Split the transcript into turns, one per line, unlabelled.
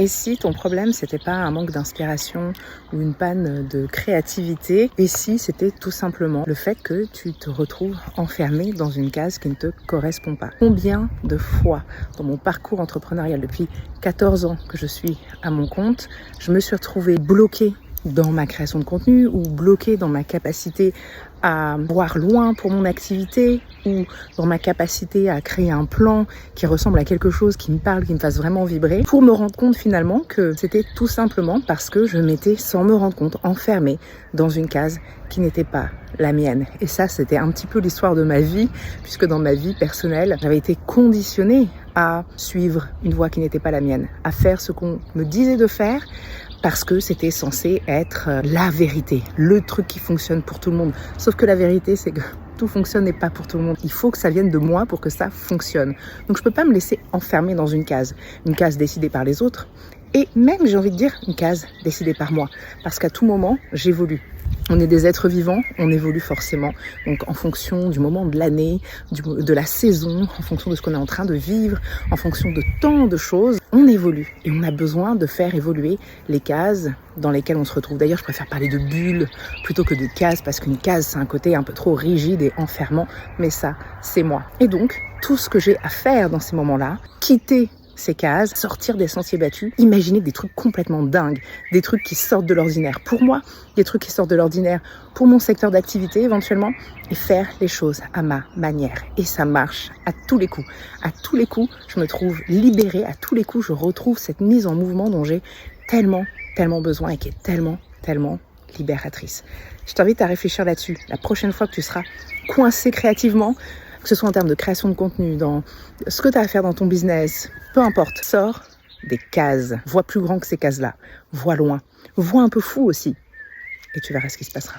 Et si ton problème, c'était pas un manque d'inspiration ou une panne de créativité, et si c'était tout simplement le fait que tu te retrouves enfermé dans une case qui ne te correspond pas. Combien de fois dans mon parcours entrepreneurial, depuis 14 ans que je suis à mon compte, je me suis retrouvée bloquée dans ma création de contenu ou bloquée dans ma capacité à voir loin pour mon activité ou dans ma capacité à créer un plan qui ressemble à quelque chose qui me parle, qui me fasse vraiment vibrer, pour me rendre compte finalement que c'était tout simplement parce que je m'étais, sans me rendre compte, enfermée dans une case qui n'était pas la mienne. Et ça, c'était un petit peu l'histoire de ma vie, puisque dans ma vie personnelle, j'avais été conditionnée à suivre une voie qui n'était pas la mienne, à faire ce qu'on me disait de faire, parce que c'était censé être la vérité, le truc qui fonctionne pour tout le monde. Sauf que la vérité, c'est que tout fonctionne et pas pour tout le monde. Il faut que ça vienne de moi pour que ça fonctionne. Donc je peux pas me laisser enfermer dans une case décidée par les autres, et même, j'ai envie de dire, une case décidée par moi. Parce qu'à tout moment, j'évolue. On est des êtres vivants, on évolue forcément. Donc en fonction du moment de l'année, de la saison, en fonction de ce qu'on est en train de vivre, en fonction de tant de choses, on évolue. Et on a besoin de faire évoluer les cases dans lesquelles on se retrouve. D'ailleurs, je préfère parler de bulles plutôt que de cases, parce qu'une case, c'est un côté un peu trop rigide et enfermant. Mais ça, c'est moi. Et donc, tout ce que j'ai à faire dans ces moments-là, quitter ces cases, sortir des sentiers battus, imaginer des trucs complètement dingues, des trucs qui sortent de l'ordinaire pour moi, des trucs qui sortent de l'ordinaire pour mon secteur d'activité éventuellement, et faire les choses à ma manière. Et ça marche à tous les coups. À tous les coups, je me trouve libérée, à tous les coups, je retrouve cette mise en mouvement dont j'ai tellement besoin et qui est tellement libératrice. Je t'invite à réfléchir là-dessus. La prochaine fois que tu seras coincé créativement, que ce soit en termes de création de contenu, dans ce que tu as à faire dans ton business, peu importe, sors des cases. Vois plus grand que ces cases-là. Vois loin. Vois un peu fou aussi. Et tu verras ce qui se passera.